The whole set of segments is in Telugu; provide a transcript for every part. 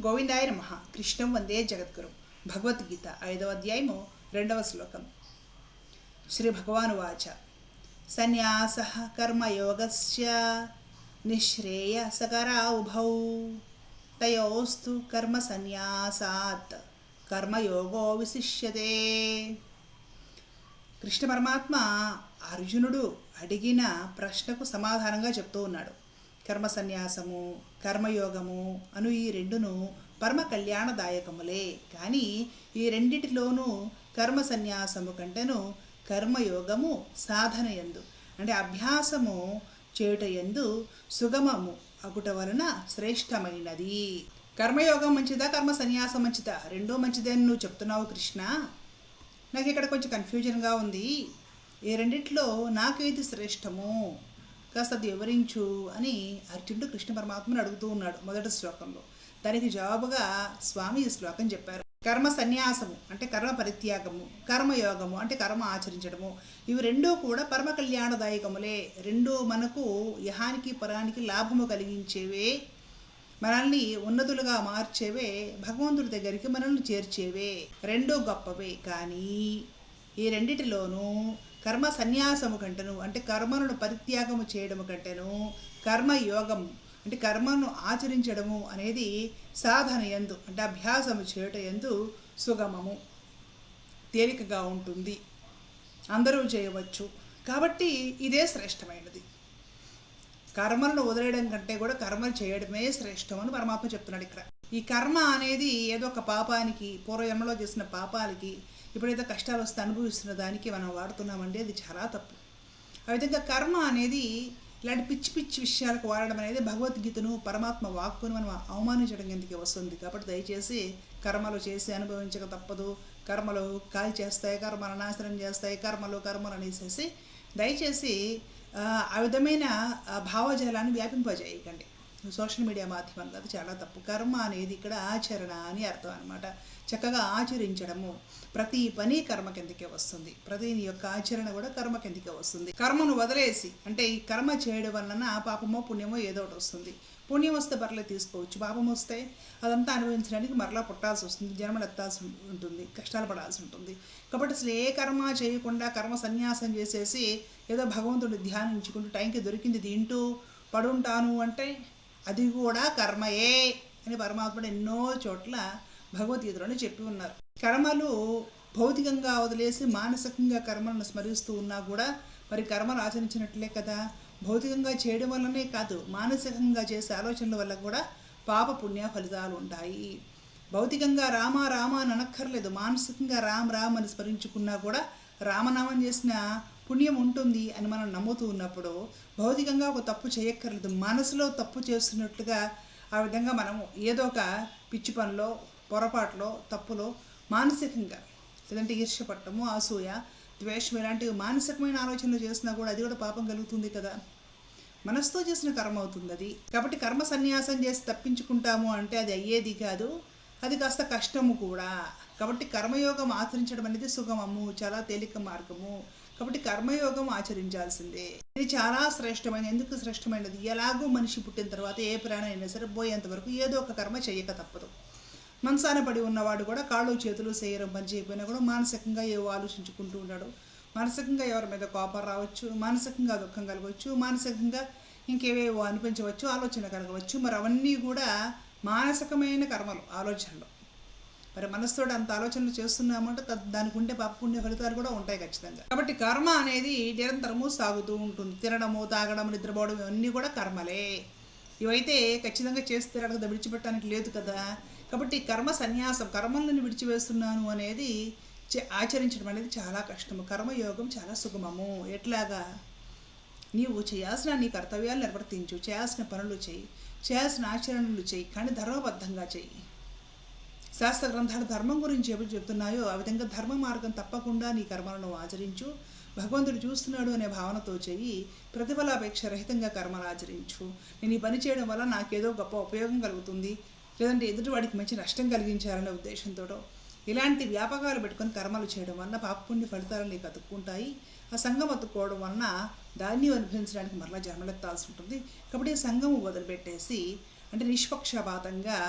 గోవిందాయ నమః. కృష్ణం వందే జగద్గురు. భగవద్గీత 5వ అధ్యాయము 2వ శ్లోకం. శ్రీ భగవానువాచ సన్యాసః కర్మయోగస్య నిశ్రేయసకరా ఉభౌ తయోస్తు కర్మ సన్యాసాత్ కర్మయోగో విశిష్యతే. కృష్ణ పరమాత్మ అర్జునుడు అడిగిన ప్రశ్నకు సమాధానంగా చెప్తూ ఉన్నాడు. కర్మ సన్యాసము, కర్మయోగము అను ఈ రెండును పరమ కళ్యాణదాయకములే. కానీ ఈ రెండిటిలోనూ కర్మ సన్యాసము కంటేను కర్మయోగము సాధన యందు అంటే అభ్యాసము చేయుట యందు సుగమము అగుట వలన శ్రేష్టమైనది. కర్మయోగం మంచిదా, కర్మ సన్యాసం మంచిదా? రెండూ మంచిదే అని నువ్వు చెప్తున్నావు కృష్ణ. నాకు ఇక్కడ కొంచెం కన్ఫ్యూజన్గా ఉంది. ఈ రెండిట్లో నాకేది శ్రేష్టము కాస్త అది వివరించు అని అర్జునుడు కృష్ణ పరమాత్మను అడుగుతూ ఉన్నాడు మొదటి శ్లోకంలో. దానికి జవాబుగా స్వామి ఈ శ్లోకం చెప్పారు. కర్మ సన్యాసము అంటే కర్మ పరిత్యాగము, కర్మయోగము అంటే కర్మ ఆచరించడము, ఇవి రెండూ కూడా పరమ కళ్యాణదాయకములే. రెండూ మనకు యహానికి పరానికి లాభము కలిగించేవే, మనల్ని ఉన్నతులుగా మార్చేవే, భగవంతుడి దగ్గరికి మనల్ని చేర్చేవే. రెండూ గొప్పవే. కానీ ఈ రెండిటిలోనూ కర్మ సన్యాసము కంటేను అంటే కర్మలను పరిత్యాగము చేయడము కంటేను కర్మయోగం అంటే కర్మను ఆచరించడము అనేది సాధన యందు అంటే అభ్యాసము చేయట యందు సుగమము, తేలికగా ఉంటుంది, అందరూ చేయవచ్చు. కాబట్టి ఇదే శ్రేష్టమైనది. కర్మలను వదిలేయడం కంటే కూడా కర్మలు చేయడమే శ్రేష్టం అని పరమాత్మ చెప్తున్నాడు ఇక్కడ. ఈ కర్మ అనేది ఏదో ఒక పాపానికి, పూర్వజన్మలో చేసిన పాపాలకి ఇప్పుడైతే కష్టాలు వస్తే అనుభవిస్తున్న దానికి మనం వాడుతున్నామండి, అది చాలా తప్పు. ఆ విధంగా కర్మ అనేది ఇలాంటి పిచ్చి పిచ్చి విషయాలకు వాడడం అనేది భగవద్గీతను, పరమాత్మ వాక్కును మనం అవమానించడం కిందకి వస్తుంది. కాబట్టి దయచేసి కర్మలు చేసి అనుభవించక తప్పదు. కర్మలు కాల్ చేస్తాయి, కర్మలు నాశనం చేస్తాయి, కర్మలు అనేసేసి దయచేసి ఆ విధమైన భావజాలాన్ని వ్యాపింపజేయకండి. సోషల్ మీడియా మాధ్యమంగా అది చాలా తప్పు. కర్మ అనేది ఇక్కడ ఆచరణ అని అర్థం అనమాట. చక్కగా ఆచరించడము, ప్రతి పని కర్మ కిందకే వస్తుంది. ప్రతి యొక్క ఆచరణ కూడా కర్మ కిందకే వస్తుంది. కర్మను వదిలేసి అంటే ఈ కర్మ చేయడం వలన పాపమో పుణ్యమో ఏదో ఒకటి వస్తుంది. పుణ్యం వస్తే బర్రెలు తీసుకోవచ్చు, పాపం వస్తే అదంతా అనుభవించడానికి మరలా పుట్టాల్సి వస్తుంది, జన్మలు ఎత్తాల్సి ఉంటుంది, కష్టాలు పడాల్సి ఉంటుంది. కాబట్టి అసలు ఏ కర్మ చేయకుండా కర్మ సన్యాసం చేసేసి ఏదో భగవంతుడిని ధ్యానించుకుంటూ టైంకి దొరికింది తింటూ పడుంటాను అంటే అది కూడా కర్మయే అని పరమాత్ముడు ఎన్నో చోట్ల భగవద్గీతలోనే చెప్పి ఉన్నారు. కర్మలు భౌతికంగా వదిలేసి మానసికంగా కర్మలను స్మరిస్తూ ఉన్నా కూడా మరి కర్మలు ఆచరించినట్లే కదా. భౌతికంగా చేయడం వల్లనే కాదు, మానసికంగా చేసే ఆలోచనల వల్ల కూడా పాప పుణ్య ఫలితాలు ఉంటాయి. భౌతికంగా రామ రామ అని అనక్కర్లేదు, మానసికంగా రామ్ రామ్ అని స్మరించుకున్నా కూడా రామనామం చేసిన పుణ్యం ఉంటుంది అని మనం నమ్ముతూ ఉన్నప్పుడు భౌతికంగా ఒక తప్పు చేయక్కర్లేదు, మనసులో తప్పు చేస్తున్నట్లుగా ఆ విధంగా మనము ఏదో ఒక పిచ్చి పనిలో, పొరపాటులో, తప్పులో మానసికంగా లేదంటే ఈర్ష్యపట్టము, అసూయ, ద్వేషం ఇలాంటివి మానసికమైన ఆలోచనలు చేసినా కూడా అది కూడా పాపం కలుగుతుంది కదా. మనసుతో చేసిన కర్మ అవుతుంది అది. కాబట్టి కర్మ సన్యాసం చేసి తప్పించుకుంటాము అంటే అది అయ్యేది కాదు, అది కాస్త కష్టము కూడా. కాబట్టి కర్మయోగం ఆచరించడం అనేది సుగమము, చాలా తేలిక మార్గము. కాబట్టి కర్మయోగం ఆచరించాల్సిందే. ఇది చాలా శ్రేష్టమైనది. ఎందుకు శ్రేష్టమైనది? ఎలాగో మనిషి పుట్టిన తర్వాత ఏ ప్రాణం అయినా సరే పోయేంత వరకు ఏదో ఒక కర్మ చేయక తప్పదు. మనసాన పడి ఉన్నవాడు కూడా కాళ్ళు చేతులు శరీరం పని చేయకపోయినా కూడా మానసికంగా ఏవో ఆలోచించుకుంటూ ఉన్నాడు. మానసికంగా ఎవరి మీద కోపం రావచ్చు, మానసికంగా దుఃఖం కలగవచ్చు, మానసికంగా ఇంకేవేవో అనిపించవచ్చు, ఆలోచన కలగవచ్చు. మరి అవన్నీ కూడా మానసికమైన కర్మలు, ఆలోచనలు. మరి మనసుతో అంత ఆలోచనలు చేస్తున్నామంటే దానికి ఉండే పాప పుణ్య ఫలితాలు కూడా ఉంటాయి ఖచ్చితంగా. కాబట్టి కర్మ అనేది నిరంతరము సాగుతూ ఉంటుంది. తినడము, తాగడం, నిద్రపోవడం ఇవన్నీ కూడా కర్మలే. ఇవైతే ఖచ్చితంగా చేస్తే అడగదా, విడిచిపెట్టడానికి లేదు కదా. కాబట్టి కర్మ సన్యాసం, కర్మలను విడిచివేస్తున్నాను అనేది ఆచరించడం అనేది చాలా కష్టము. కర్మయోగం చాలా సుగమము. ఎట్లాగా? నీవు చేయాల్సిన నీ కర్తవ్యాలు నిర్వర్తించు, చేయాల్సిన పనులు చేయి, చేయాల్సిన ఆచరణలు చేయి, కానీ ధర్మబద్ధంగా చేయి. శాస్త్ర గ్రంథాలు ధర్మం గురించి ఎప్పుడు చెప్తున్నాయో ఆ విధంగా ధర్మ మార్గం తప్పకుండా నీ కర్మలను ఆచరించు. భగవంతుడు చూస్తున్నాడు అనే భావనతో చెయ్యి. ప్రతిఫలాపేక్ష రహితంగా కర్మలు ఆచరించు. నేను ఈ పని చేయడం వల్ల నాకేదో గొప్ప ఉపయోగం కలుగుతుంది, లేదంటే ఎదుటివాడికి మంచి నష్టం కలిగించాలనే ఉద్దేశంతో ఇలాంటి వ్యాపకాలు పెట్టుకొని కర్మలు చేయడం వల్ల పాపపుణ్య ఫలితాలు నీకు అతుక్కుంటాయి. ఆ సంఘం అతుక్కోవడం వలన దాన్ని అనుభవించడానికి మరలా జన్మలెత్తాల్సి ఉంటుంది. కాబట్టి ఈ సంఘము వదిలిపెట్టేసి అంటే నిష్పక్షపాతంగా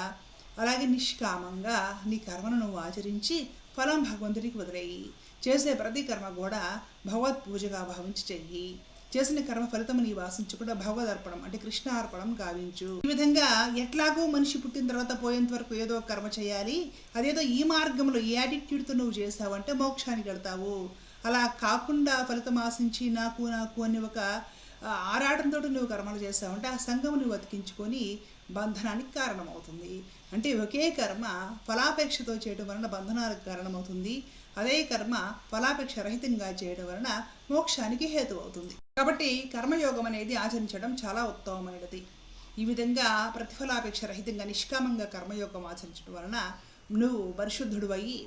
అలాగే నిష్కామంగా నీ కర్మను నువ్వు ఆచరించి ఫలం భగవంతుడికి వదిలేయి. చేసే ప్రతి కర్మ కూడా భగవత్ పూజగా భావించి చెయ్యి. చేసిన కర్మ ఫలితం నీవు ఆశించకుండా భగవదర్పణం అంటే కృష్ణార్పణం గావించు. ఈ విధంగా ఎట్లాగో మనిషి పుట్టిన తర్వాత పోయేంత వరకు ఏదో కర్మ చేయాలి, అదేదో ఈ మార్గంలో ఈ యాటిట్యూడ్తో నువ్వు చేసావంటే మోక్షానికి వెళ్తావు. అలా కాకుండా ఫలితం ఆశించి నాకు నాకు అని ఒక ఆరాటంతో నువ్వు కర్మలు చేసావంటే ఆ సంఘం నువ్వు అతికించుకొని బంధనానికి కారణమవుతుంది. అంటే ఒకే కర్మ ఫలాపేక్షతో చేయడం వలన బంధనాలకు కారణమవుతుంది, అదే కర్మ ఫలాపేక్ష రహితంగా చేయడం వలన మోక్షానికి హేతు అవుతుంది. కాబట్టి కర్మయోగం అనేది ఆచరించడం చాలా ఉత్తమమైనది. ఈ విధంగా ప్రతిఫలాపేక్ష రహితంగా నిష్కామంగా కర్మయోగం ఆచరించడం వలన నువ్వు పరిశుద్ధుడు అయ్యి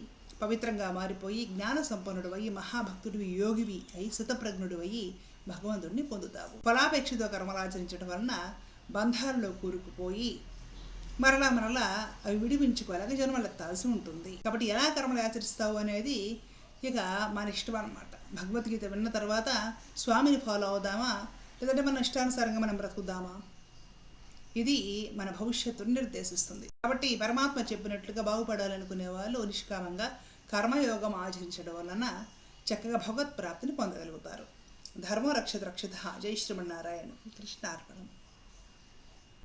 పవిత్రంగా మారిపోయి జ్ఞాన సంపన్నుడు అయ్యి మహాభక్తుడివి యోగివి అయి శతప్రజ్ఞుడు అయ్యి భగవంతుడిని పొందుతావు. ఫలాపేక్షతో కర్మలు ఆచరించడం వలన బంధాలలో కూరుకుపోయి మరలా అవి విడిపించుకోలేక జన్మలెత్తాల్సి ఉంటుంది. కాబట్టి ఎలా కర్మలు ఆచరిస్తావు అనేది ఇక మన ఇష్టం అన్నమాట. భగవద్గీత విన్న తర్వాత స్వామిని ఫాలో అవుదామా, లేదంటే మన ఇష్టానుసారంగా మనం బ్రతుకుదామా, ఇది మన భవిష్యత్తును నిర్దేశిస్తుంది. కాబట్టి పరమాత్మ చెప్పినట్లుగా బాగుపడాలనుకునే వాళ్ళు నిష్కామంగా కర్మయోగం ఆచరించడం వలన చక్కగా భగవత్ ప్రాప్తిని పొందగలుగుతారు. ధర్మో రక్షత రక్షిత. జై శ్రీమన్నారాయణ. కృష్ణార్పణం.